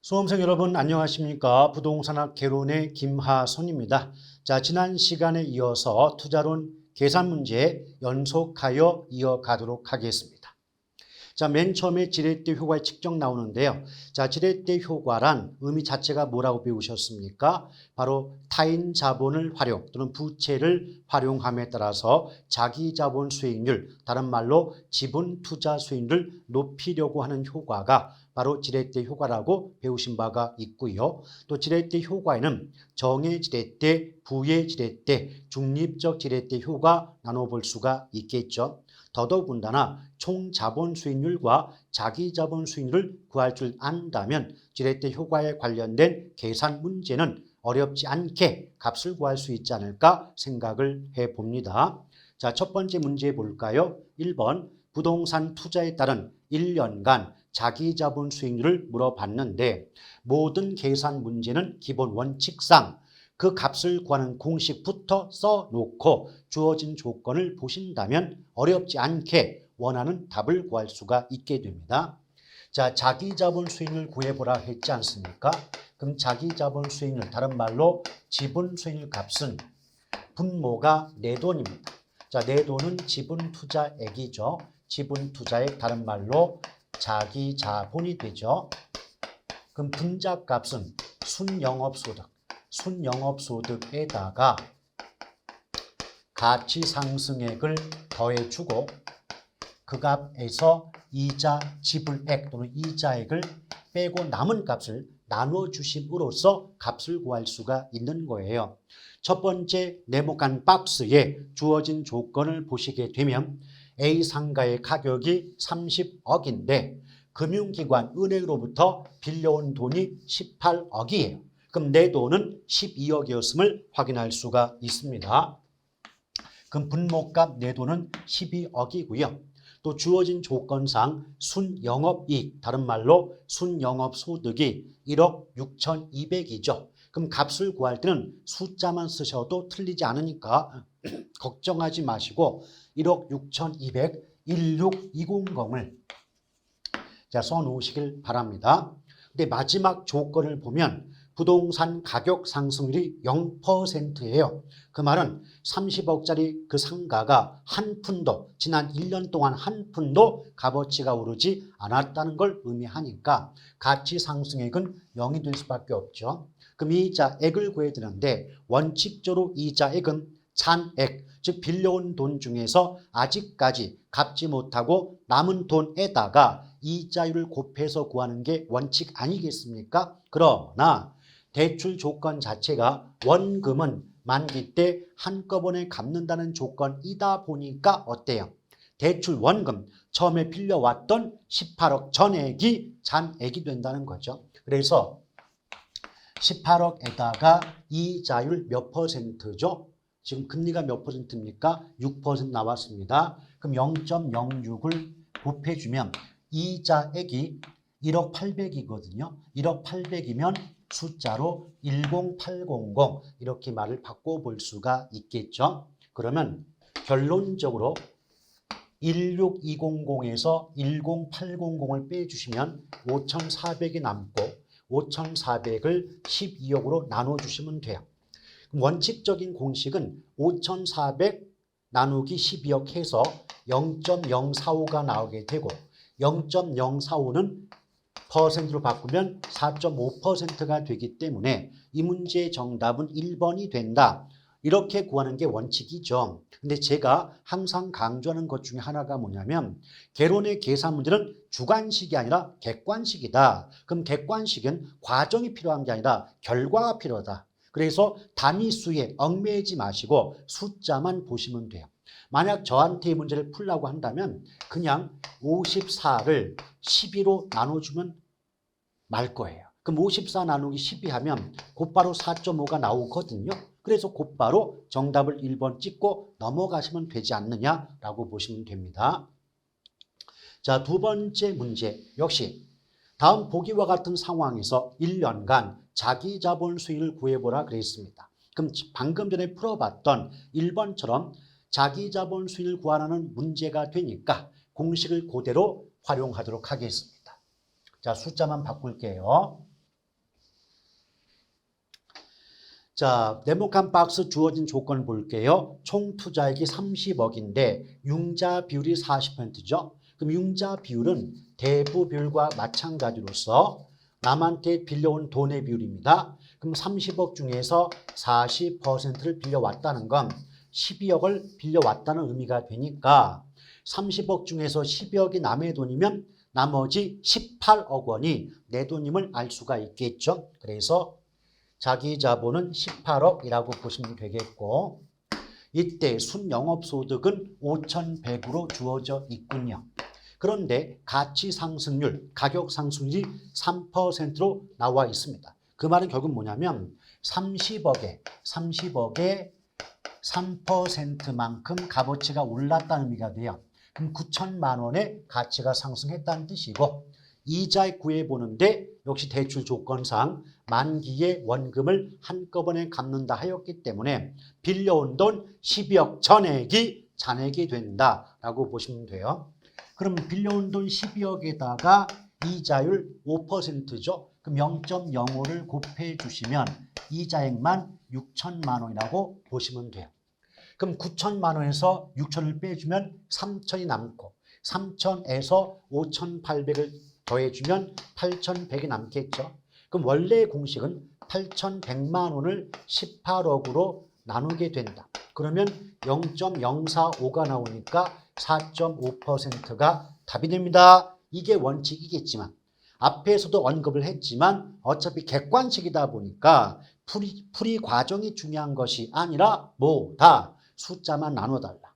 수험생 여러분 안녕하십니까? 부동산학 개론의 김하선입니다. 자, 지난 시간에 이어서 투자론 계산 문제 연속하여 이어가도록 하겠습니다. 자, 맨 처음에 지렛대 효과의 측정 나오는데요. 자, 지렛대 효과란 의미 자체가 뭐라고 배우셨습니까? 바로 타인 자본을 활용 또는 부채를 활용함에 따라서 자기 자본 수익률, 다른 말로 지분 투자 수익률을 높이려고 하는 효과가 바로 지렛대 효과라고 배우신 바가 있고요. 또 지렛대 효과에는 정의 지렛대, 부의 지렛대, 중립적 지렛대 효과 나눠볼 수가 있겠죠. 더더군다나 총 자본 수익률과 자기 자본 수익률을 구할 줄 안다면 지렛대 효과에 관련된 계산 문제는 어렵지 않게 값을 구할 수 있지 않을까 생각을 해봅니다. 자, 첫 번째 문제 볼까요? 1번 부동산 투자에 따른 1년간 자기 자본 수익률을 물어봤는데 모든 계산 문제는 기본 원칙상 그 값을 구하는 공식부터 써놓고 주어진 조건을 보신다면 어렵지 않게 원하는 답을 구할 수가 있게 됩니다. 자, 자기 자본 수익률 구해보라 했지 않습니까? 그럼 자기 자본 수익률, 다른 말로 지분 수익률 값은 분모가 내 돈입니다. 자, 내 돈은 지분 투자액이죠. 지분 투자액, 다른 말로 자기 자본이 되죠. 그럼 분자 값은 순영업소득, 순영업소득에다가 가치상승액을 더해주고 그 값에서 이자 지불액 또는 이자액을 빼고 남은 값을 나눠주심으로써 값을 구할 수가 있는 거예요. 첫 번째 네모칸 박스에 주어진 조건을 보시게 되면 A 상가의 가격이 30억인데 금융기관 은행으로부터 빌려온 돈이 18억이에요. 그럼 내 돈은 12억이었음을 확인할 수가 있습니다. 그럼 분모값 내 돈은 12억이고요. 또 주어진 조건상 순영업이익, 다른 말로 순영업소득이 1억 6,200이죠. 그럼 값을 구할 때는 숫자만 쓰셔도 틀리지 않으니까 걱정하지 마시고 1억 6,200, 16200을 자, 써놓으시길 바랍니다. 근데 마지막 조건을 보면 부동산 가격 상승률이 0%예요. 그 말은 30억짜리 그 상가가 한 푼도 지난 1년 동안 한 푼도 값어치가 오르지 않았다는 걸 의미하니까 가치 상승액은 0이 될 수밖에 없죠. 그럼 이자액을 구해야 되는데 원칙적으로 이자액은 잔액, 즉 빌려온 돈 중에서 아직까지 갚지 못하고 남은 돈에다가 이자율을 곱해서 구하는 게 원칙 아니겠습니까? 그러나 대출 조건 자체가 원금은 만기 때 한꺼번에 갚는다는 조건이다 보니까 어때요? 대출 원금, 처음에 빌려왔던 18억 전액이 잔액이 된다는 거죠. 그래서 18억에다가 이자율 몇 퍼센트죠? 지금 금리가 몇 퍼센트입니까? 6% 나왔습니다. 그럼 0.06을 곱해주면 이자액이 1억 800이거든요. 1억 800이면 숫자로 10800 이렇게 말을 바꿔볼 수가 있겠죠. 그러면 결론적으로 16200에서 10800을 빼주시면 5400이 남고 5400을 12억으로 나눠주시면 돼요. 원칙적인 공식은 5400 나누기 12억 해서 0.045가 나오게 되고 0.045는 퍼센트로 바꾸면 4.5%가 되기 때문에 이 문제의 정답은 1번이 된다. 이렇게 구하는 게 원칙이죠. 근데 제가 항상 강조하는 것 중에 하나가 뭐냐면 개론의 계산 문제는 주관식이 아니라 객관식이다. 그럼 객관식은 과정이 필요한 게 아니라 결과가 필요하다. 그래서 단위수에 얽매이지 마시고 숫자만 보시면 돼요. 만약 저한테 이 문제를 풀라고 한다면 그냥 54를 12로 나눠주면 말 거예요. 그럼 54 나누기 12 하면 곧바로 4.5가 나오거든요. 그래서 곧바로 정답을 1번 찍고 넘어가시면 되지 않느냐라고 보시면 됩니다. 자, 두 번째 문제 역시 다음 보기와 같은 상황에서 1년간 자기 자본 수익을 구해보라 그랬습니다. 그럼 방금 전에 풀어봤던 1번처럼 자기 자본 수익을 구하라는 문제가 되니까 공식을 그대로 활용하도록 하겠습니다. 자, 숫자만 바꿀게요. 자, 네모칸 박스 주어진 조건을 볼게요. 총 투자액이 30억인데 융자 비율이 40%죠. 그럼 융자 비율은 대부 비율과 마찬가지로서 남한테 빌려온 돈의 비율입니다. 그럼 30억 중에서 40%를 빌려왔다는 건 12억을 빌려왔다는 의미가 되니까 30억 중에서 12억이 남의 돈이면 나머지 18억 원이 내 돈임을 알 수가 있겠죠. 그래서 자기 자본은 18억이라고 보시면 되겠고 이때 순영업소득은 5,100으로 주어져 있군요. 그런데 가치 상승률, 가격 상승률이 3%로 나와 있습니다. 그 말은 결국 뭐냐면 30억에 3%만큼 값어치가 올랐다는 의미가 돼요. 그럼 9천만 원의 가치가 상승했다는 뜻이고 이자 구해보는데 역시 대출 조건상 만기의 원금을 한꺼번에 갚는다 하였기 때문에 빌려온 돈 12억 전액이 잔액이 된다라고 보시면 돼요. 그럼 빌려온 돈 12억에다가 이자율 5%죠. 그럼 0.05를 곱해 주시면 이자액만 6천만 원이라고 보시면 돼요. 그럼 9천만 원에서 6천을 빼주면 3천이 남고 3천에서 5,800을 더해주면 8,100이 남겠죠. 그럼 원래 공식은 8,100만 원을 18억으로 나누게 된다. 그러면 0.045가 나오니까 4.5%가 답이 됩니다. 이게 원칙이겠지만 앞에서도 언급을 했지만 어차피 객관식이다 보니까 풀이 과정이 중요한 것이 아니라 뭐다 숫자만 나눠달라.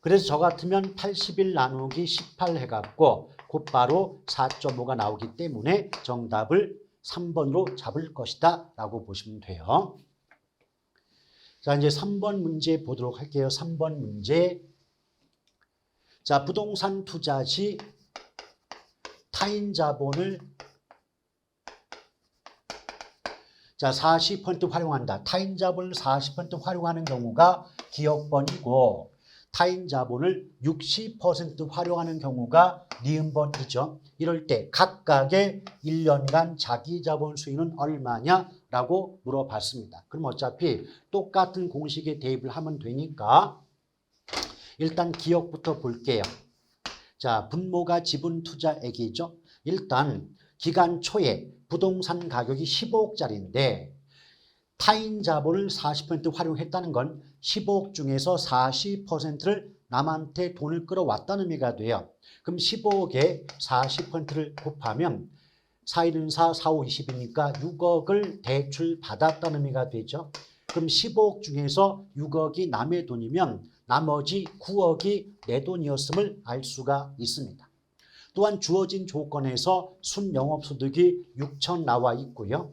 그래서 저 같으면 81 나누기 18 해갖고 곧바로 4.5가 나오기 때문에 정답을 3번으로 잡을 것이다 라고 보시면 돼요. 자, 이제 3번 문제 보도록 할게요. 3번 문제. 자, 부동산 투자 시 타인 자본을 40% 활용한다. 타인 자본을 40% 활용하는 경우가 기억번이고 타인 자본을 60% 활용하는 경우가 니은번이죠. 이럴 때 각각의 1년간 자기 자본 수익은 얼마냐라고 물어봤습니다. 그럼 어차피 똑같은 공식에 대입을 하면 되니까 일단 기억부터 볼게요. 자, 분모가 지분 투자액이죠. 일단 기간 초에 부동산 가격이 15억짜리인데 타인 자본을 40% 활용했다는 건 15억 중에서 40%를 남한테 돈을 끌어왔다는 의미가 돼요. 그럼 15억에 40%를 곱하면 4, 1은 4, 4, 5, 20이니까 6억을 대출 받았다는 의미가 되죠. 그럼 15억 중에서 6억이 남의 돈이면 나머지 9억이 내 돈이었음을 알 수가 있습니다. 또한 주어진 조건에서 순영업소득이 6천 나와 있고요.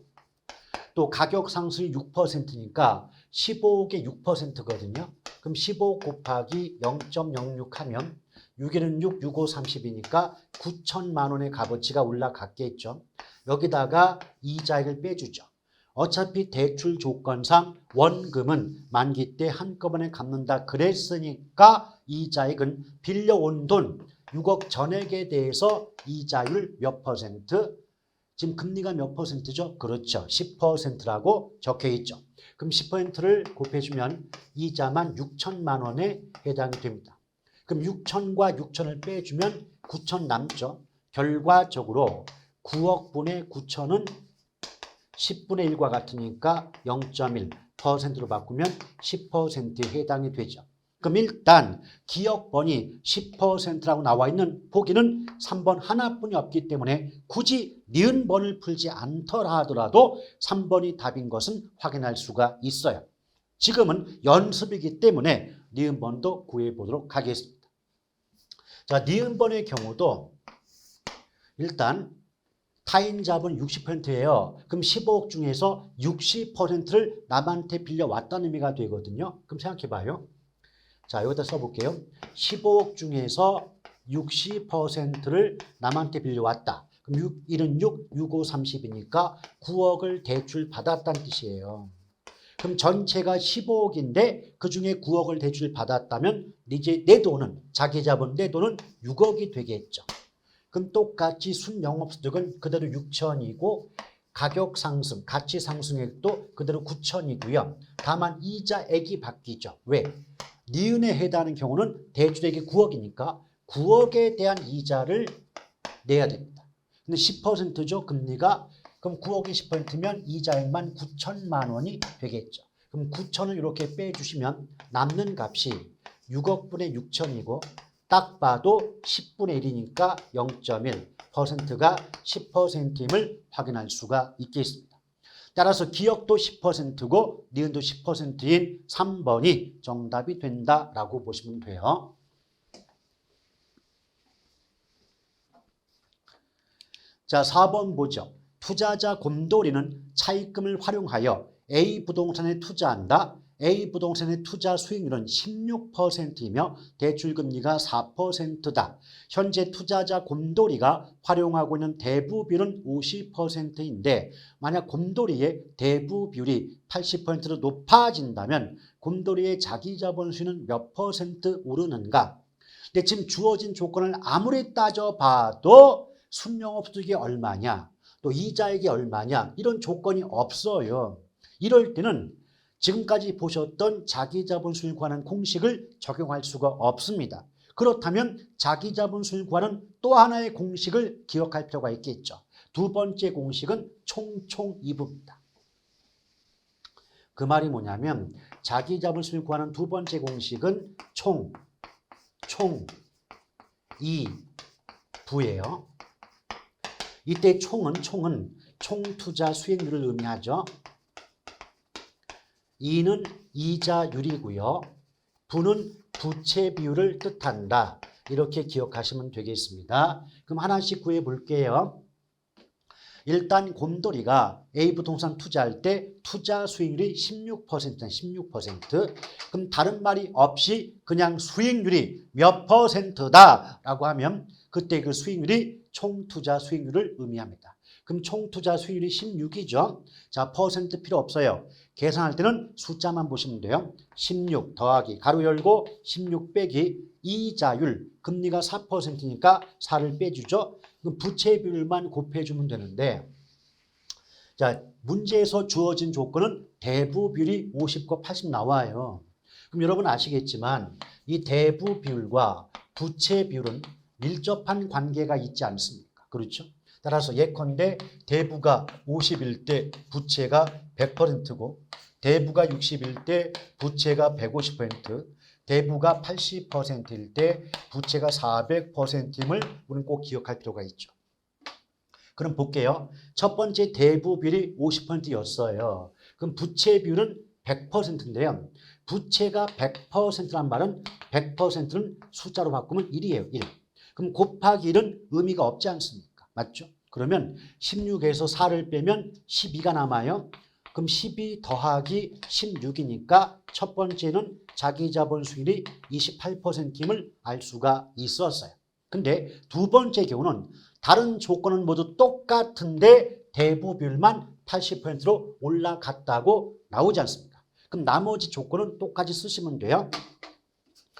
또 가격 상승이 6%니까 15억에 6%거든요. 그럼 15 곱하기 0.06 하면 6에는 6, 6, 5, 30이니까 9천만 원의 값어치가 올라갔겠죠. 여기다가 이자액을 빼주죠. 어차피 대출 조건상 원금은 만기 때 한꺼번에 갚는다 그랬으니까 이자액은 빌려온 돈 6억 전액에 대해서 이자율 몇 퍼센트? 지금 금리가 몇 퍼센트죠? 그렇죠. 10%라고 적혀 있죠. 그럼 10%를 곱해주면 이자만 6천만 원에 해당이 됩니다. 그럼 6천과 6천을 빼주면 9천 남죠. 결과적으로 9억 분의 9천은 10분의 1과 같으니까 0.1%로 바꾸면 10%에 해당이 되죠. 그럼 일단 기억번이 10%라고 나와 있는 보기는 3번 하나뿐이 없기 때문에 굳이 니은번을 풀지 않더라 하더라도 3번이 답인 것은 확인할 수가 있어요. 지금은 연습이기 때문에 니은번도 구해보도록 하겠습니다. 자, 니은번의 경우도 일단 타인 자본 60%예요. 그럼 15억 중에서 60%를 남한테 빌려왔다는 의미가 되거든요. 그럼 생각해봐요. 자, 여기다 써볼게요. 15억 중에서 60%를 남한테 빌려왔다. 그럼 1은 6, 6, 5, 30이니까 9억을 대출 받았다는 뜻이에요. 그럼 전체가 15억인데 그중에 9억을 대출 받았다면 이제 내 돈은 자기 자본 내 돈은 6억이 되겠죠. 그럼 똑같이 순영업소득은 그대로 6천이고 가격 상승, 가치 상승액도 그대로 9천이고요. 다만 이자액이 바뀌죠. 왜? 니은에 해당하는 경우는 대출액이 9억이니까 9억에 대한 이자를 내야 됩니다. 근데 10%죠, 금리가. 그럼 9억이 10%면 이자액만 9천만 원이 되겠죠. 그럼 9천을 이렇게 빼주시면 남는 값이 6억분의 6천이고 딱 봐도 10분의 1이니까 0.1%가 10%임을 확인할 수가 있겠습니다. 따라서 기억도 10%고 니은도 10%인 3번이 정답이 된다라고 보시면 돼요. 자, 4번 보죠. 투자자 곰돌이는 차입금을 활용하여 A 부동산에 투자한다. A 부동산의 투자 수익률은 16%이며 대출금리가 4%다. 현재 투자자 곰돌이가 활용하고 있는 대부비율은 50%인데 만약 곰돌이의 대부비율이 80%로 높아진다면 곰돌이의 자기자본 수익은 몇 퍼센트 오르는가? 근데 지금 주어진 조건을 아무리 따져봐도 순영업소득이 얼마냐, 또 이자액이 얼마냐 이런 조건이 없어요. 이럴 때는 지금까지 보셨던 자기자본 수익을 구하는 공식을 적용할 수가 없습니다. 그렇다면 자기자본 수익을 구하는 또 하나의 공식을 기억할 필요가 있겠죠. 두 번째 공식은 총이부입니다. 그 말이 뭐냐면 자기자본 수익을 구하는 두 번째 공식은 총이부예요. 이때 총은 총투자 수익률을 의미하죠. 이는 이자율이고요. 부는 부채 비율을 뜻한다. 이렇게 기억하시면 되겠습니다. 그럼 하나씩 구해 볼게요. 일단 곰돌이가 A 부동산 투자할 때 투자 수익률이 16%다. 16%. 그럼 다른 말이 없이 그냥 수익률이 몇 %다라고 하면 그때 그 수익률이 총투자 수익률을 의미합니다. 그럼 총투자 수익률이 16이죠. 자, 퍼센트 필요 없어요. 계산할 때는 숫자만 보시면 돼요. 16 더하기 가로 열고 16 빼기 이자율, 금리가 4%니까 4를 빼주죠. 그럼 부채 비율만 곱해주면 되는데, 자, 문제에서 주어진 조건은 대부 비율이 50과 80 나와요. 그럼 여러분 아시겠지만 이 대부 비율과 부채 비율은 밀접한 관계가 있지 않습니까? 그렇죠? 따라서 예컨대 대부가 50일 때 부채가 100%고 대부가 60일 때 부채가 150%, 대부가 80%일 때 부채가 400%임을 우리는 꼭 기억할 필요가 있죠. 그럼 볼게요. 첫 번째 대부 비율이 50%였어요. 그럼 부채 비율은 100%인데요. 부채가 100%란 말은 100%는 숫자로 바꾸면 1이에요. 1. 그럼 곱하기 1은 의미가 없지 않습니까? 맞죠? 그러면 16에서 4를 빼면 12가 남아요. 그럼 12 더하기 16이니까 첫 번째는 자기자본 수익률이 28%임을 알 수가 있었어요. 근데 두 번째 경우는 다른 조건은 모두 똑같은데 대부 비율만 80%로 올라갔다고 나오지 않습니까? 그럼 나머지 조건은 똑같이 쓰시면 돼요.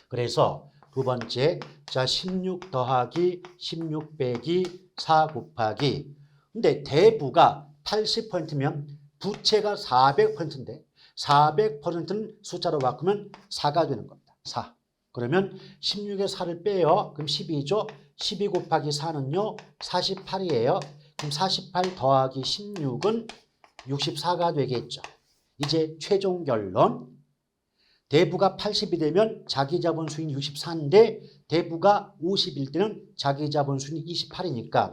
그래서 두 번째, 자 16 더하기 16 빼기 4 곱하기, 근데 대부가 80%면 부채가 400%인데 400%는 숫자로 바꾸면 4가 되는 겁니다. 4. 그러면 16에 4를 빼요. 그럼 12죠. 12 곱하기 4는요. 48이에요. 그럼 48 더하기 16은 64가 되겠죠. 이제 최종 결론. 대부가 80이 되면 자기자본 수익이 64인데 대부가 50일 때는 자기자본 수익이 28이니까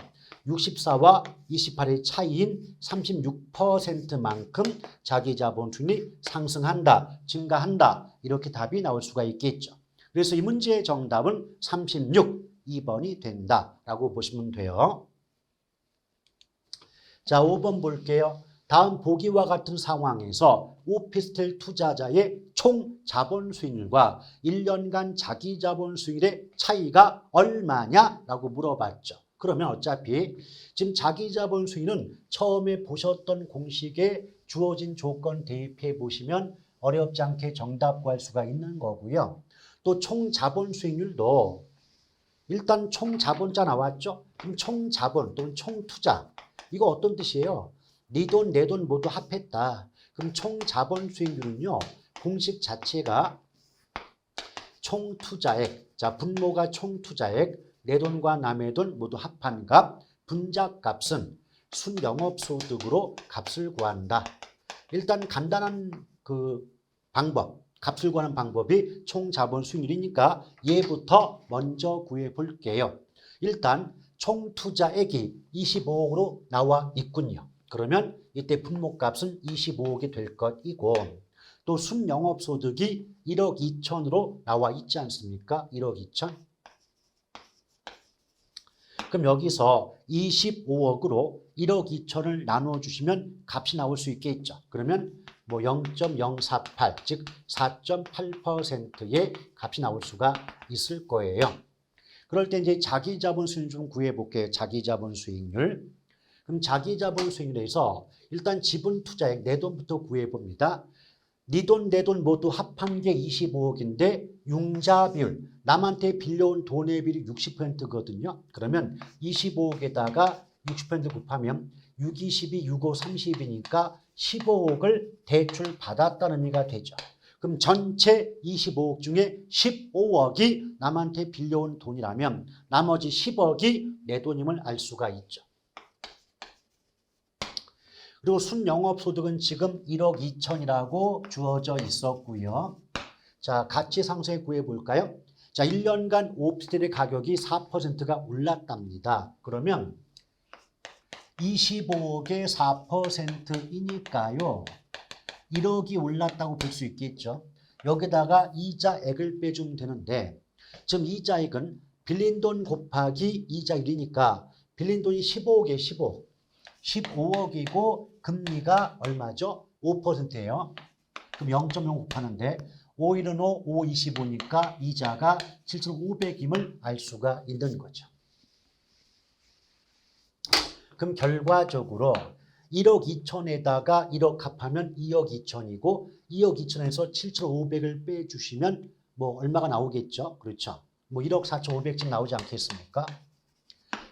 64와 28의 차이인 36%만큼 자기자본 수익이 상승한다, 증가한다 이렇게 답이 나올 수가 있겠죠. 그래서 이 문제의 정답은 36, 2번이 된다라고 보시면 돼요. 자, 5번 볼게요. 다음 보기와 같은 상황에서 오피스텔 투자자의 총 자본 수익률과 1년간 자기 자본 수익률의 차이가 얼마냐라고 물어봤죠. 그러면 어차피 지금 자기 자본 수익률은 처음에 보셨던 공식에 주어진 조건 대입해 보시면 어렵지 않게 정답 구할 수가 있는 거고요. 또 총 자본 수익률도 일단 총 자본자 나왔죠. 그럼 총 자본 또는 총 투자 이거 어떤 뜻이에요? 네 돈, 내 돈 모두 합했다. 그럼 총 자본 수익률은요. 공식 자체가 총 투자액, 자 분모가 총 투자액, 내 돈과 남의 돈 모두 합한 값, 분작 값은 순영업소득으로 값을 구한다. 일단 간단한 그 방법, 값을 구하는 방법이 총 자본 수익률이니까 얘부터 먼저 구해 볼게요. 일단 총 투자액이 25억으로 나와 있군요. 그러면 이때 분모값은 25억이 될 것이고 또 순영업소득이 1억 2천으로 나와 있지 않습니까? 1억 2천. 그럼 여기서 25억으로 1억 2천을 나눠주시면 값이 나올 수 있겠죠. 그러면 뭐 0.048, 즉 4.8%의 값이 나올 수가 있을 거예요. 그럴 때 이제 자기자본 수익률 좀 구해볼게요. 자기자본 수익률. 그럼 자기자본 수익률에서 일단 지분 투자액 내 돈부터 구해봅니다. 네 돈, 내 돈 모두 합한 게 25억인데 융자 비율, 남한테 빌려온 돈의 비율이 60%거든요. 그러면 25억에다가 60% 곱하면 6, 22, 6, 5, 30이니까 15억을 대출 받았다는 의미가 되죠. 그럼 전체 25억 중에 15억이 남한테 빌려온 돈이라면 나머지 10억이 내 돈임을 알 수가 있죠. 그리고 순영업소득은 지금 1억 2천이라고 주어져 있었고요. 자, 가치 상세 구해볼까요? 자, 1년간 오피스텔의 가격이 4%가 올랐답니다. 그러면 25억에 4%이니까요. 1억이 올랐다고 볼 수 있겠죠. 여기다가 이자액을 빼주면 되는데 지금 이자액은 빌린 돈 곱하기 이자율이니까 빌린 돈이 15억에 15억. 15억이고 금리가 얼마죠? 5%예요. 그럼 0.0 곱하는데 5, 1은 5, 5, 25니까 이자가 7,500임을 알 수가 있는 거죠. 그럼 결과적으로 1억 2천에다가 1억 합하면 2억 2천이고 2억 2천에서 7,500을 빼주시면 뭐 얼마가 나오겠죠? 그렇죠. 뭐 1억 4,500쯤 나오지 않겠습니까?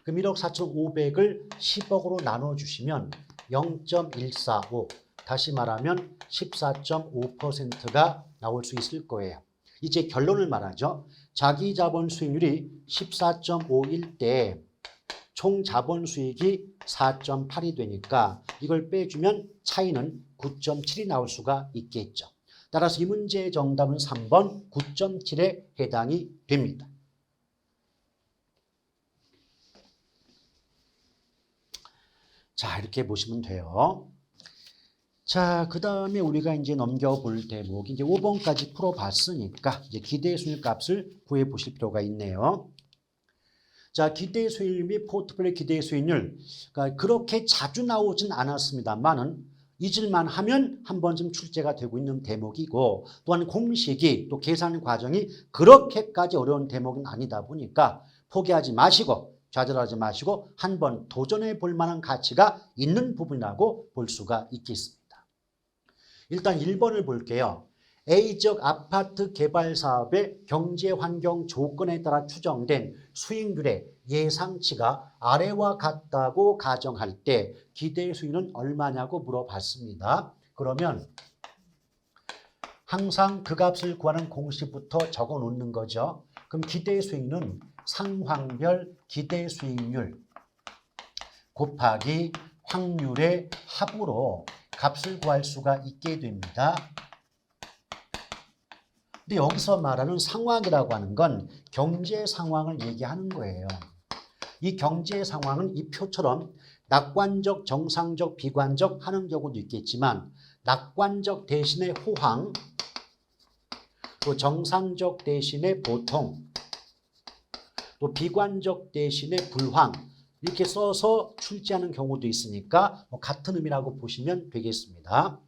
그럼 1억 4,500을 10억으로 나눠주시면 0.145, 다시 말하면 14.5%가 나올 수 있을 거예요. 이제 결론을 말하죠. 자기 자본 수익률이 14.5일 때 총 자본 수익이 4.8이 되니까 이걸 빼주면 차이는 9.7이 나올 수가 있겠죠. 따라서 이 문제의 정답은 3번 9.7에 해당이 됩니다. 자, 이렇게 보시면 돼요. 자, 그 다음에 우리가 이제 넘겨볼 대목이 이제 5번까지 풀어봤으니까 이제 기대 수익 값을 구해 보실 필요가 있네요. 자, 기대 수익 및 포트폴리오 기대 수익률. 그러니까 그렇게 자주 나오진 않았습니다만은 잊을만 하면 한 번쯤 출제가 되고 있는 대목이고 또한 공식이 또 계산 과정이 그렇게까지 어려운 대목은 아니다 보니까 포기하지 마시고 좌절하지 마시고 한번 도전해 볼 만한 가치가 있는 부분이라고 볼 수가 있겠습니다. 일단 1번을 볼게요. A지역 아파트 개발 사업의 경제 환경 조건에 따라 추정된 수익률의 예상치가 아래와 같다고 가정할 때 기대 수익률은 얼마냐고 물어봤습니다. 그러면 항상 그 값을 구하는 공식부터 적어 놓는 거죠. 그럼 기대 수익률은 상황별 기대 수익률 곱하기 확률의 합으로 값을 구할 수가 있게 됩니다. 근데 여기서 말하는 상황이라고 하는 건 경제 상황을 얘기하는 거예요. 이 경제 상황은 이 표처럼 낙관적, 정상적, 비관적 하는 경우도 있겠지만 낙관적 대신에 호황, 또 정상적 대신에 보통, 또 비관적 대신에 불황 이렇게 써서 출제하는 경우도 있으니까 같은 의미라고 보시면 되겠습니다.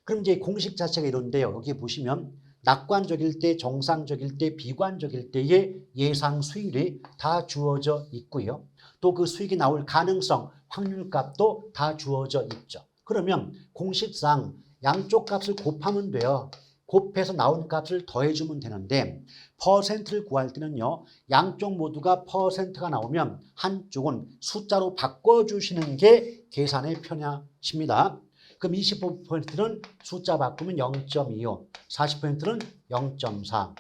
그럼 이제 공식 자체가 이런데요. 여기 보시면 낙관적일 때, 정상적일 때, 비관적일 때의 예상 수익률이 다 주어져 있고요. 또 그 수익이 나올 가능성, 확률값도 다 주어져 있죠. 그러면 공식상 양쪽 값을 곱하면 돼요. 곱해서 나온 값을 더해주면 되는데 퍼센트를 구할 때는요. 양쪽 모두가 퍼센트가 나오면 한쪽은 숫자로 바꿔주시는 게 계산에 편하십니다. 그럼 25%는 숫자 바꾸면 0.25, 40%는 0.4,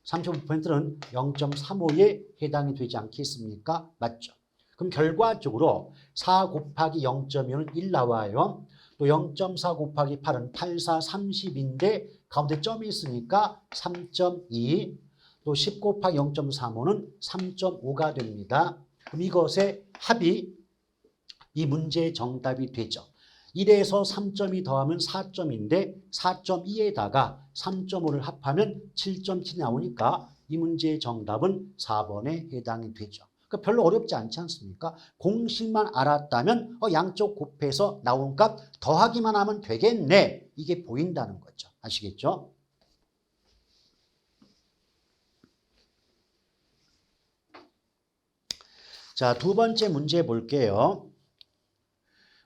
35%는 0.35에 해당이 되지 않겠습니까? 맞죠? 그럼 결과적으로 4 곱하기 0.2는 1 나와요. 또 0.4 곱하기 8은 8, 4, 30인데 가운데 점이 있으니까 3.2, 또 10 곱하기 0.35는 3.5가 됩니다. 그럼 이것의 합이 이 문제의 정답이 되죠. 1에서 3.2 더하면 4점인데 4.2에다가 3.5를 합하면 7.7이 나오니까 이 문제의 정답은 4번에 해당이 되죠. 그러니까 별로 어렵지 않지 않습니까? 공식만 알았다면 양쪽 곱해서 나온 값 더하기만 하면 되겠네. 이게 보인다는 거죠. 아시겠죠? 자, 두 번째 문제 볼게요.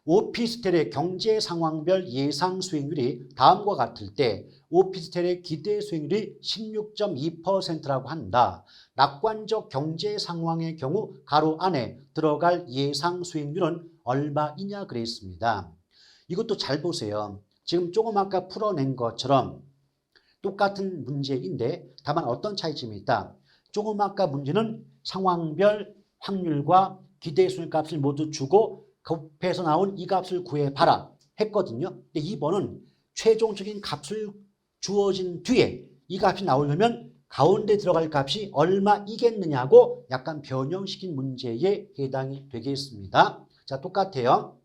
오피스텔의 경제 상황별 예상 수익률이 다음과 같을 때 오피스텔의 기대 수익률이 16.2%라고 한다. 낙관적 경제 상황의 경우 가로 안에 들어갈 예상 수익률은 얼마이냐 그랬습니다. 이것도 잘 보세요. 지금 조금 아까 풀어낸 것처럼 똑같은 문제인데 다만 어떤 차이점이 있다. 조금 아까 문제는 상황별 확률과 기대 수익 값을 모두 주고 곱해서 나온 이 값을 구해봐라 했거든요. 근데 이번은 최종적인 값을 주어진 뒤에 이 값이 나오려면 가운데 들어갈 값이 얼마이겠느냐고 약간 변형시킨 문제에 해당이 되겠습니다. 자, 똑같아요.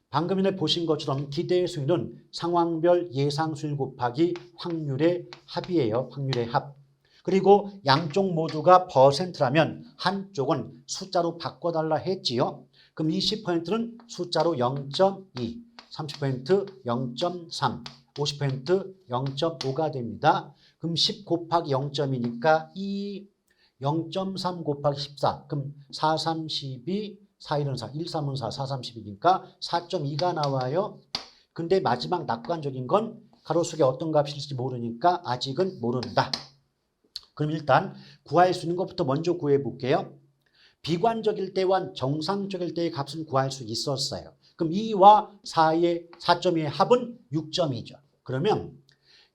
방금 전에 보신 것처럼 기대 수익률은 상황별 예상 수익 곱하기 확률의 합이에요. 확률의 합. 그리고 양쪽 모두가 퍼센트라면 한쪽은 숫자로 바꿔달라 했지요. 그럼 20%는 숫자로 0.2, 30% 0.3, 50% 0.5가 됩니다. 그럼 10 곱하기 0.2니까 2, 0.3 곱하기 14, 그럼 4, 3, 12, 4, 1은 4, 1, 3은 4, 4, 3, 12니까 4.2가 나와요. 근데 마지막 낙관적인 건 가로 속에 어떤 값일지 모르니까 아직은 모른다. 그럼 일단 구할 수 있는 것부터 먼저 구해 볼게요. 비관적일 때와 정상적일 때의 값은 구할 수 있었어요. 그럼 2와 4의 4.2의 합은 6점이죠. 그러면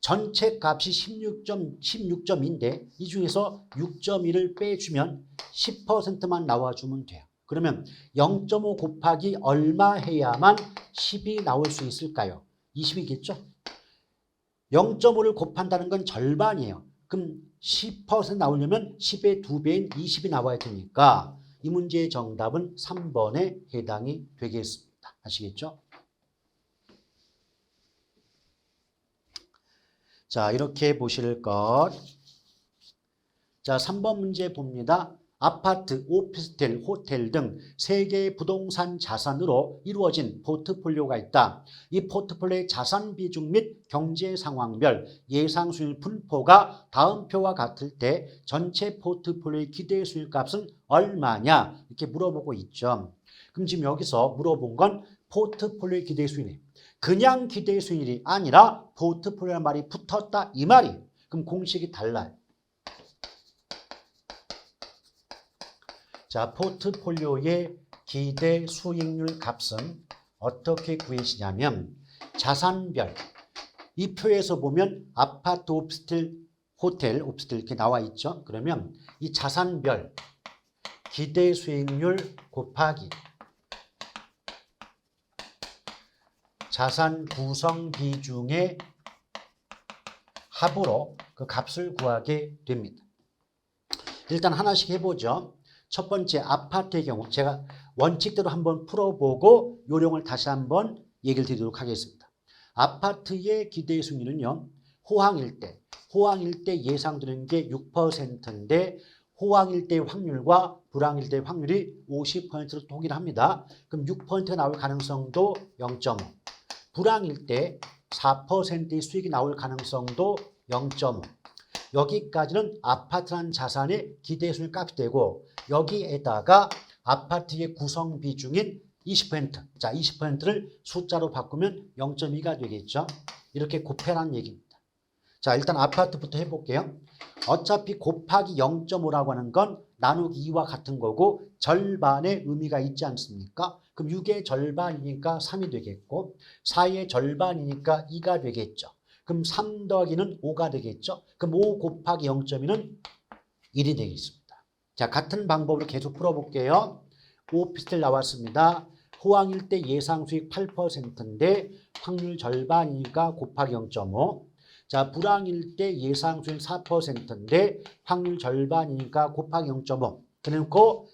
전체 값이 16.2인데 이 중에서 6.2를 빼주면 10%만 나와주면 돼요. 그러면 0.5 곱하기 얼마 해야만 10이 나올 수 있을까요? 20이겠죠? 0.5를 곱한다는 건 절반이에요. 그럼 10% 나오려면 10의 2배인 20이 나와야 되니까 이 문제의 정답은 3번에 해당이 되겠습니다. 아시겠죠? 자, 이렇게 보실 것. 자, 3번 문제 봅니다. 아파트, 오피스텔, 호텔 등 3개의 부동산 자산으로 이루어진 포트폴리오가 있다. 이 포트폴리오의 자산 비중 및 경제 상황별 예상 수익 분포가 다음 표와 같을 때 전체 포트폴리오의 기대 수익 값은 얼마냐 이렇게 물어보고 있죠. 그럼 지금 여기서 물어본 건 포트폴리오의 기대 수익률. 그냥 기대 수익률이 아니라 포트폴리오라는 말이 붙었다 이 말이. 그럼 공식이 달라요. 자, 포트폴리오의 기대 수익률 값은 어떻게 구해지냐면 자산별, 이 표에서 보면 아파트, 오피스텔, 호텔, 오피스텔 이렇게 나와 있죠. 그러면 이 자산별 기대 수익률 곱하기 자산 구성 비중의 합으로 그 값을 구하게 됩니다. 일단 하나씩 해보죠. 첫 번째 아파트의 경우 제가 원칙대로 한번 풀어보고 요령을 다시 한번 얘기를 드리도록 하겠습니다. 아파트의 기대 수익률은요. 호황일 때 예상되는 게 6%인데 호황일 때 확률과 불황일 때 확률이 50%로 동일합니다. 그럼 6%가 나올 가능성도 0.5. 불황일 때 4%의 수익이 나올 가능성도 0.5. 여기까지는 아파트라는 자산의 기대 수익 값이 되고 여기에다가 아파트의 구성 비중인 20%. 자, 20%를 숫자로 바꾸면 0.2가 되겠죠. 이렇게 곱해라는 얘기입니다. 자, 일단 아파트부터 해볼게요. 어차피 곱하기 0.5라고 하는 건 나누기 2와 같은 거고 절반의 의미가 있지 않습니까? 그럼 6의 절반이니까 3이 되겠고 4의 절반이니까 2가 되겠죠. 그럼 3 더하기는 5가 되겠죠. 그럼 5 곱하기 0.2는 1이 되겠습니다. 자, 같은 방법으로 계속 풀어볼게요. 오피스텔 나왔습니다. 호황일 때 예상 수익 8%인데 확률 절반이니까 곱하기 0.5. 자, 불황일 때 예상 수익 4%인데 확률 절반이니까 곱하기 0.5. 그리고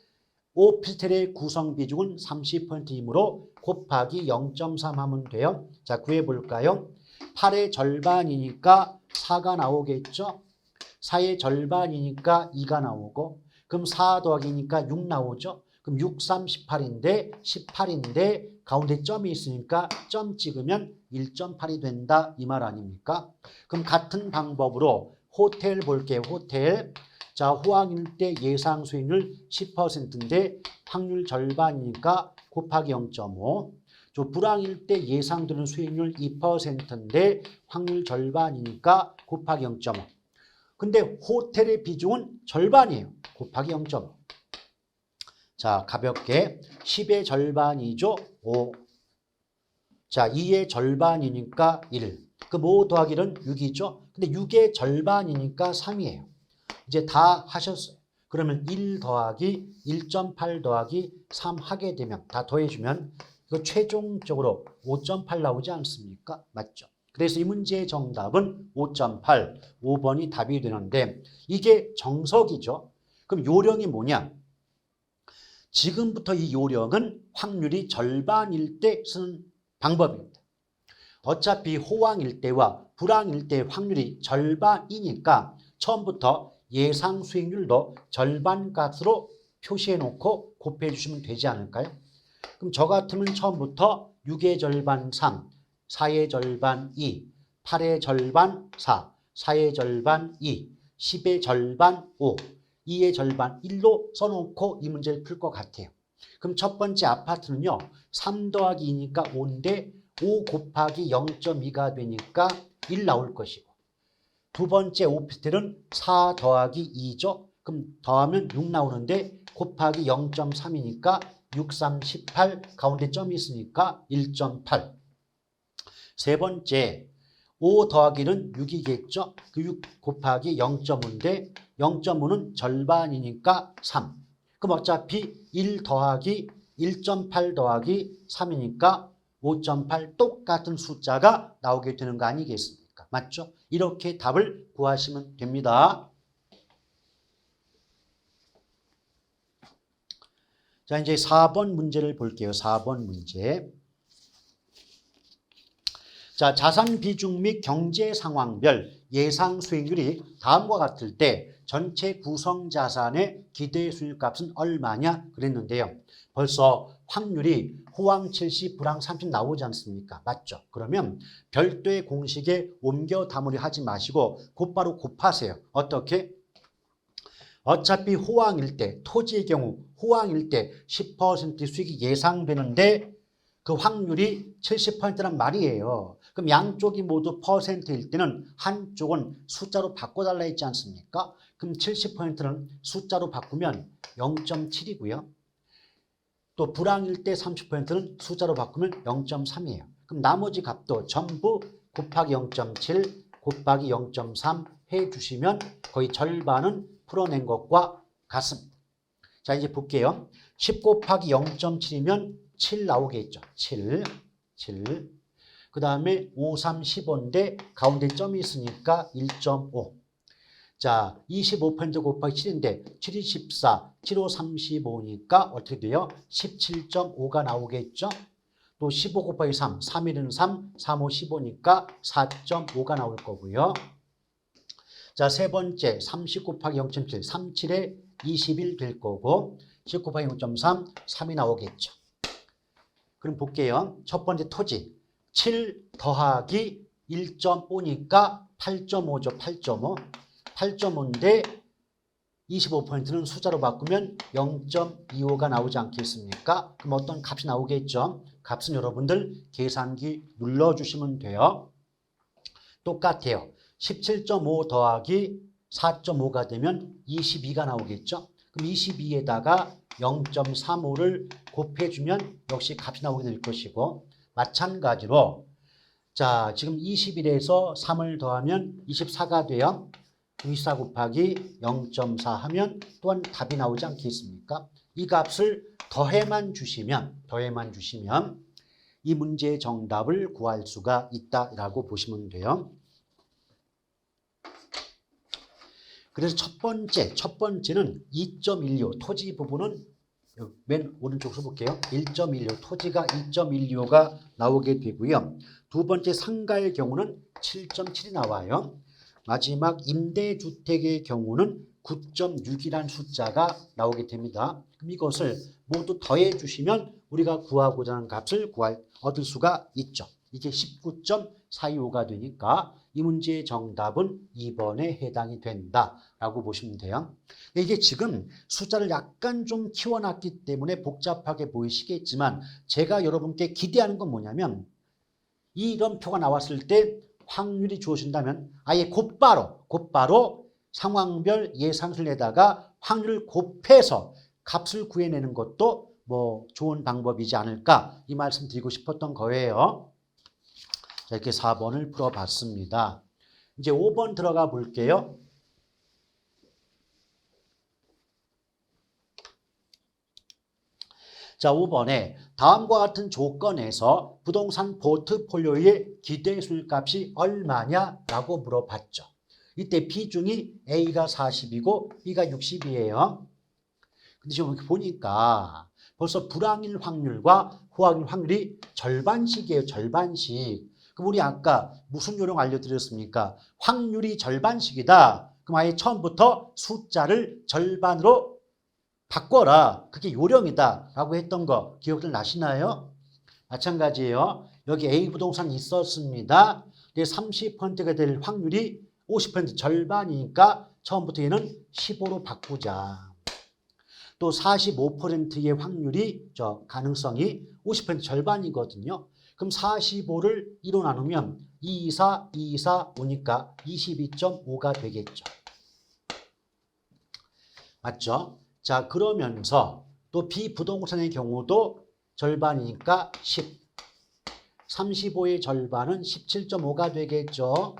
오피스텔의 구성 비중은 30%이므로 곱하기 0.3 하면 돼요. 자, 구해볼까요? 8의 절반이니까 4가 나오겠죠? 4의 절반이니까 2가 나오고 그럼 4 더하기니까 6 나오죠? 그럼 6, 3, 18인데 18인데 가운데 점이 있으니까 점 찍으면 1.8이 된다 이 말 아닙니까? 그럼 같은 방법으로 호텔 볼게요. 호텔. 자, 호황일 때 예상 수익률 10%인데 확률 절반이니까 곱하기 0.5. 저 불황일 때 예상되는 수익률 2%인데 확률 절반이니까 곱하기 0.5. 근데 호텔의 비중은 절반이에요. 곱하기 0.5. 자, 가볍게 10의 절반이죠. 5. 자, 2의 절반이니까 1. 그럼 5 더하기 1은 6이죠. 근데 6의 절반이니까 3이에요. 이제 다 하셨어요. 그러면 1 더하기 1.8 더하기 3 하게 되면 다 더해주면 이거 최종적으로 5.8 나오지 않습니까? 맞죠? 그래서 이 문제의 정답은 5.8, 5번이 답이 되는데 이게 정석이죠. 그럼 요령이 뭐냐? 지금부터 이 요령은 확률이 절반일 때 쓰는 방법입니다. 어차피 호황일 때와 불황일 때 확률이 절반이니까 처음부터 예상 수익률도 절반 값으로 표시해 놓고 곱해 주시면 되지 않을까요? 그럼 저 같으면 처음부터 6의 절반 3, 4의 절반 2, 8의 절반 4, 4의 절반 2, 10의 절반 5, 2의 절반 1로 써놓고 이 문제를 풀 것 같아요. 그럼 첫 번째 아파트는요. 3 더하기 2니까 5인데 5 곱하기 0.2가 되니까 1 나올 것이고 두 번째 오피스텔은 4 더하기 2죠. 그럼 더하면 6 나오는데 곱하기 0.3이니까 6, 3, 18 가운데 점이 있으니까 1.8. 세 번째 5 더하기는 6이겠죠. 그 6 곱하기 0.5인데 0.5는 절반이니까 3. 그럼 어차피 1 더하기 1.8 더하기 3이니까 5.8 똑같은 숫자가 나오게 되는 거 아니겠습니까? 맞죠? 이렇게 답을 구하시면 됩니다. 자, 이제 4번 문제를 볼게요. 4번 문제. 자, 자산 비중 및 경제 상황별 예상 수익률이 다음과 같을 때 전체 구성 자산의 기대 수익값은 얼마냐 그랬는데요. 벌써 확률이 호황 70, 불황 30 나오지 않습니까? 맞죠? 그러면 별도의 공식에 옮겨 담으려 하지 마시고 곧바로 곱하세요. 어떻게? 어차피 호황일 때, 토지의 경우 호황일 때 10% 수익이 예상되는데 그 확률이 70%란 말이에요. 그럼 양쪽이 모두 퍼센트일 때는 한쪽은 숫자로 바꿔달라 했지 않습니까? 그럼 70%는 숫자로 바꾸면 0.7이고요. 또 불황일 때 30%는 숫자로 바꾸면 0.3이에요. 그럼 나머지 값도 전부 곱하기 0.7 곱하기 0.3 해주시면 거의 절반은 풀어낸 것과 같습니다. 자, 이제 볼게요. 10 곱하기 0.7이면 7 나오겠죠. 7. 그 다음에 5, 3, 15인데 가운데 점이 있으니까 1.5. 자, 25% 곱하기 7인데 7이 14, 7, 5, 35니까 어떻게 돼요? 17.5가 나오겠죠. 또 15 곱하기 3, 3일은 3, 3, 5, 15니까 4.5가 나올 거고요. 자, 세 번째 30 곱하기 0.7, 37에 21 될 거고 10 곱하기 0.3, 3이 나오겠죠. 그럼 볼게요. 첫 번째 토지 7 더하기 1.5니까 8.5죠. 8.5. 8.5인데 25%는 숫자로 바꾸면 0.25가 나오지 않겠습니까? 그럼 어떤 값이 나오겠죠? 값은 여러분들 계산기 눌러주시면 돼요. 똑같아요. 17.5 더하기 4.5가 되면 22가 나오겠죠. 그럼 22에다가 0.35를 곱해주면 역시 값이 나오게 될 것이고, 마찬가지로 자 지금 21에서 3을 더하면 24가 돼요. 24 곱하기 0.4 하면 또한 답이 나오지 않겠습니까? 이 값을 더해만 주시면 이 문제의 정답을 구할 수가 있다라고 보시면 돼요. 그래서 첫 번째는 2.12 토지 부분은 맨 오른쪽 써볼게요. 1.12 토지가 2.12가 나오게 되고요. 두 번째 상가의 경우는 7.7이 나와요. 마지막 임대주택의 경우는 9.6이라는 숫자가 나오게 됩니다. 그럼 이것을 모두 더해 주시면 우리가 구하고자 하는 값을 얻을 수가 있죠. 이게 19.425가 되니까 이 문제의 정답은 2번에 해당이 된다라고 보시면 돼요. 이게 지금 숫자를 약간 좀 키워놨기 때문에 복잡하게 보이시겠지만 제가 여러분께 기대하는 건 뭐냐면 이런 표가 나왔을 때 확률이 주어진다면 아예 곧바로 상황별 예상수를 내다가 확률을 곱해서 값을 구해내는 것도 뭐 좋은 방법이지 않을까 이 말씀 드리고 싶었던 거예요. 자, 이렇게 4번을 풀어봤습니다. 이제 5번 들어가 볼게요. 자, 5번에 다음과 같은 조건에서 부동산 포트폴리오의 기대 수익값이 얼마냐라고 물어봤죠. 이때 비중이 A가 40이고 B가 60이에요. 근데 지금 보니까 벌써 불황일 확률과 호황일 확률이 절반씩이에요. 절반씩. 그럼 우리 아까 무슨 요령 알려드렸습니까? 확률이 절반씩이다. 그럼 아예 처음부터 숫자를 절반으로 바꿔라. 그게 요령이다. 라고 했던 거 기억들 나시나요? 마찬가지예요. 여기 A 부동산 있었습니다. 30%가 될 확률이 50% 절반이니까 처음부터 얘는 15로 바꾸자. 또 45%의 확률이 가능성이 50% 절반이거든요. 그럼 45를 2로 나누면 2, 4, 2, 4 오니까 22.5가 되겠죠. 맞죠? 자, 그러면서 또 비부동산의 경우도 절반이니까 10. 35의 절반은 17.5가 되겠죠.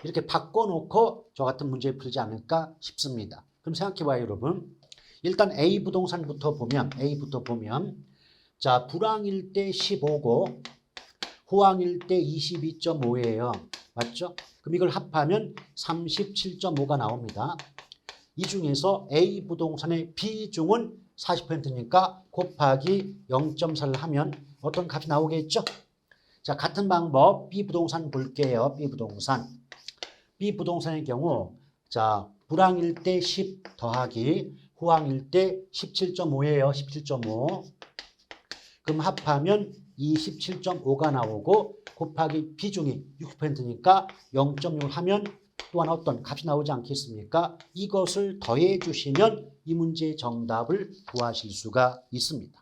이렇게 바꿔놓고 저 같은 문제 풀지 않을까 싶습니다. 그럼 생각해봐요, 여러분. 일단 A 부동산부터 보면 자, 불황일 때 15고 호황일 때 22.5예요. 맞죠? 그럼 이걸 합하면 37.5가 나옵니다. 이 중에서 A 부동산의 비중은 40%니까 곱하기 0.4를 하면 어떤 값이 나오겠죠? 자, 같은 방법 B 부동산 볼게요. B 부동산의 경우 자, 불황일 때 10 더하기 호황일 때 17.5예요. 17.5. 그럼 합하면 27.5가 나오고 곱하기 비중이 60%니까 0.6을 하면 또한 어떤 값이 나오지 않겠습니까? 이것을 더해 주시면 이 문제의 정답을 구하실 수가 있습니다.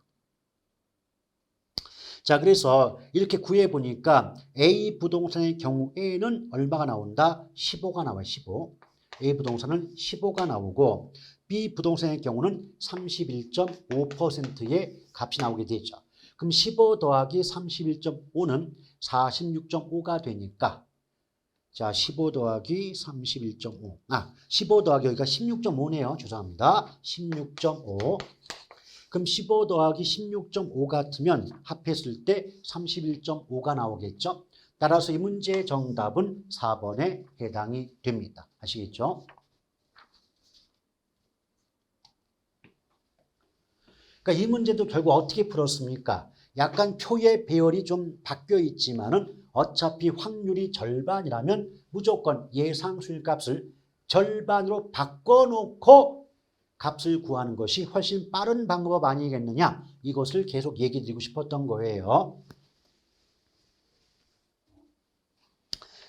자, 그래서 이렇게 구해 보니까 A 부동산의 경우에는 얼마가 나온다? 15가 나와요. 15. A 부동산은 15가 나오고 B 부동산의 경우는 31.5%의 값이 나오게 되죠. 그럼 15 더하기 31.5는 46.5가 되니까 자, 15 더하기 31.5. 15 더하기 여기가 16.5네요. 죄송합니다. 16.5. 그럼 15 더하기 16.5 같으면 합했을 때 31.5가 나오겠죠. 따라서 이 문제의 정답은 4번에 해당이 됩니다. 아시겠죠? 그러니까 이 문제도 결국 어떻게 풀었습니까? 약간 표의 배열이 좀 바뀌어 있지만은 어차피 확률이 절반이라면 무조건 예상 수익값을 절반으로 바꿔놓고 값을 구하는 것이 훨씬 빠른 방법 아니겠느냐? 이것을 계속 얘기 드리고 싶었던 거예요.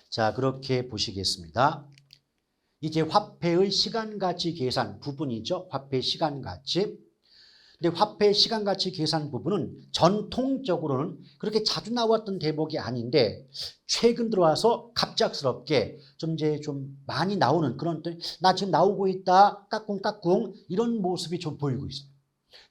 자, 그렇게 보시겠습니다. 이제 화폐의 시간가치 계산 부분이죠. 화폐 시간가치. 근데 화폐 시간가치 계산 부분은 전통적으로는 그렇게 자주 나왔던 대목이 아닌데 최근 들어와서 갑작스럽게 좀 이제 좀 많이 나오는 그런 나 지금 나오고 있다 까꿍까꿍 이런 모습이 좀 보이고 있어요.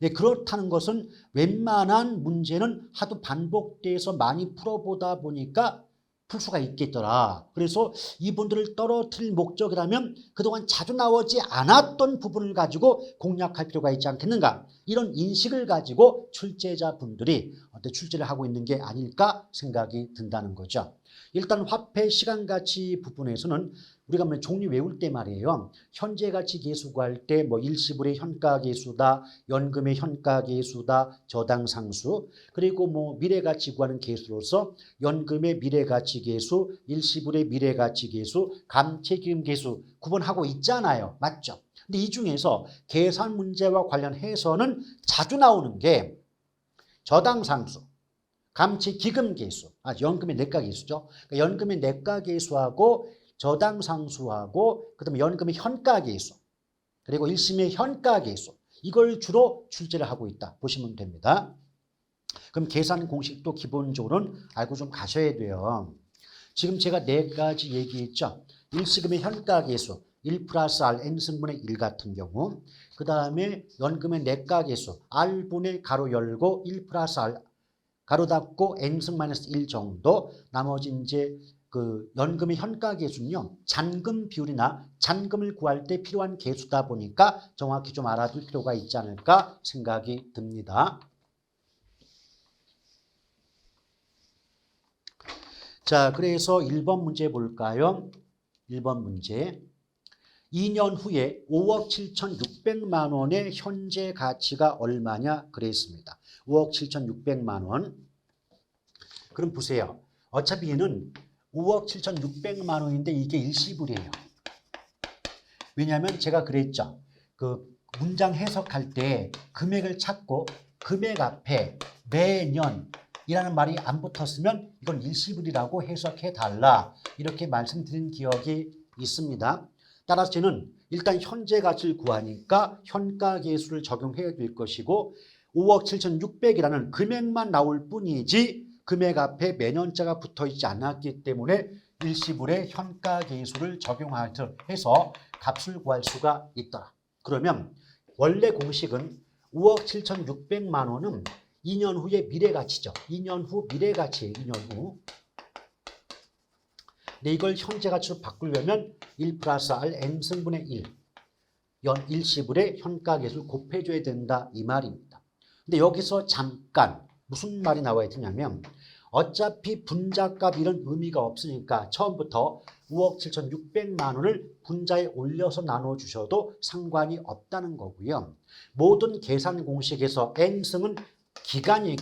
네, 그렇다는 것은 웬만한 문제는 하도 반복돼서 많이 풀어보다 보니까 풀 수가 있겠더라. 그래서 이분들을 떨어뜨릴 목적이라면 그동안 자주 나오지 않았던 부분을 가지고 공략할 필요가 있지 않겠는가. 이런 인식을 가지고 출제자분들이 어떤 출제를 하고 있는 게 아닐까 생각이 든다는 거죠. 일단 화폐 시간가치 부분에서는 우리가 뭐 종류 외울 때 말이에요. 현재 가치 계수 구할 때 뭐 일시불의 현가 계수다, 연금의 현가 계수다, 저당 상수, 그리고 뭐 미래 가치 구하는 계수로서 연금의 미래 가치 계수, 일시불의 미래 가치 계수, 감채기금 계수 구분하고 있잖아요. 맞죠? 근데 이 중에서 계산 문제와 관련해서는 자주 나오는 게 저당 상수, 감치 기금 계수, 연금의 내과 계수죠. 그러니까 연금의 내과 계수하고 저당 상수하고 그다음에 연금의 현가 계수 그리고 일심의 현가 계수 이걸 주로 출제를 하고 있다 보시면 됩니다. 그럼 계산 공식도 기본적으로는 알고 좀 가셔야 돼요. 지금 제가 네 가지 얘기했죠. 일시금의 현가 계수 1 플러스 R n승분의 1 같은 경우 그 다음에 연금의 내과 계수 R분의 가로 열고 1 플러스 R 가로 닫고 n승 마이너스 1 정도 나머지 이제 그 연금의 현가 계수는요. 잔금 비율이나 잔금을 구할 때 필요한 계수다 보니까 정확히 좀 알아둘 필요가 있지 않을까 생각이 듭니다. 자, 그래서 1번 문제 볼까요? 1번 문제. 2년 후에 5억 7,600만 원의 현재 가치가 얼마냐 그랬습니다. 5억 7,600만 원. 그럼 보세요. 어차피 얘는 5억 7,600만 원인데 이게 일시불이에요. 왜냐하면 제가 그랬죠. 그 문장 해석할 때 금액을 찾고 금액 앞에 매년이라는 말이 안 붙었으면 이건 일시불이라고 해석해 달라. 이렇게 말씀드린 기억이 있습니다. 따라서 저는 일단 현재 가치를 구하니까 현가 계수를 적용해야 될 것이고 5억 7,600이라는 금액만 나올 뿐이지 금액 앞에 매년자가 붙어있지 않았기 때문에 일시불의 현가 계수를 적용해서 값을 구할 수가 있더라. 그러면 원래 공식은 5억 7,600만 원은 2년 후의 미래가치죠. 2년 후 미래가치예요. 2년 후. 근데 이걸 현재 가치로 바꾸려면 1 플러스 R n승분의 1 일시불의 현가 계수를 곱해줘야 된다 이 말입니다. 근데 여기서 잠깐 무슨 말이 나와야 되냐면 어차피 분자값 이런 의미가 없으니까 처음부터 5억 7,600만 원을 분자에 올려서 나눠주셔도 상관이 없다는 거고요. 모든 계산 공식에서 n승은 기간이에요.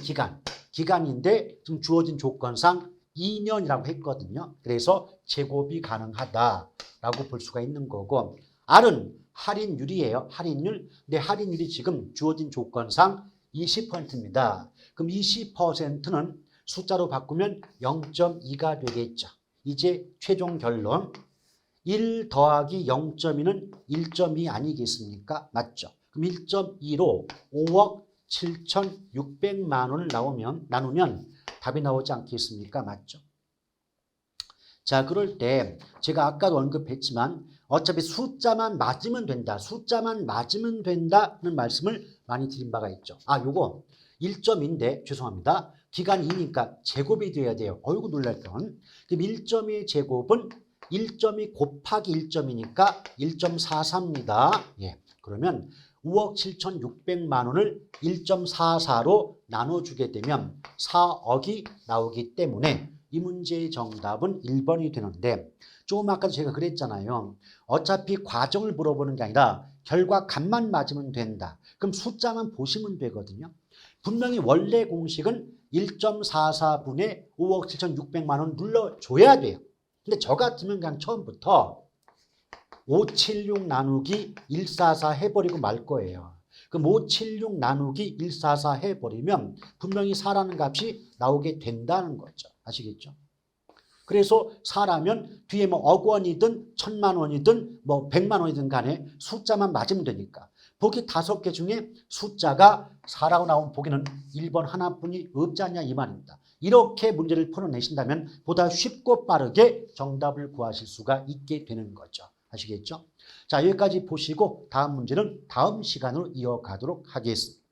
기간인데 지금 주어진 조건상 2년이라고 했거든요. 그래서 제곱이 가능하다라고 볼 수가 있는 거고 R은 할인율이에요. 할인율. 근데 할인율이 지금 주어진 조건상 20%입니다. 그럼 20%는 숫자로 바꾸면 0.2가 되겠죠. 이제 최종 결론 1 더하기 0.2는 1.2 아니겠습니까? 맞죠? 그럼 1.2로 5억 7,600만 원을 나누면 답이 나오지 않겠습니까? 맞죠? 자, 그럴 때 제가 아까도 언급했지만 어차피 숫자만 맞으면 된다. 숫자만 맞으면 된다는 말씀을 많이 드린 바가 있죠. 요거 1.2인데 죄송합니다. 기간 2니까 제곱이 돼야 돼요. 어이구 놀랄 뻔. 그럼 1.2의 제곱은 1.2 곱하기 1.2니까 1.44입니다. 예. 그러면 5억 7,600만 원을 1.44로 나눠주게 되면 4억이 나오기 때문에 이 문제의 정답은 1번이 되는데 조금 아까도 제가 그랬잖아요. 어차피 과정을 물어보는 게 아니라 결과 값만 맞으면 된다. 그럼 숫자만 보시면 되거든요. 분명히 원래 공식은 1.44분의 5억 7,600만 원 눌러줘야 돼요. 근데 저 같으면 그냥 처음부터 576 나누기 144 해버리고 말 거예요. 그럼 576 나누기 144 해버리면 분명히 4라는 값이 나오게 된다는 거죠. 아시겠죠? 그래서 4라면 뒤에 뭐 억 원이든 1,000만 원이든 뭐 100만 원이든 간에 숫자만 맞으면 되니까 보기 5개 중에 숫자가 4라고 나온 보기는 1번 하나뿐이 없지 않냐 이 말입니다. 이렇게 문제를 풀어내신다면 보다 쉽고 빠르게 정답을 구하실 수가 있게 되는 거죠. 아시겠죠? 자, 여기까지 보시고 다음 문제는 다음 시간으로 이어가도록 하겠습니다.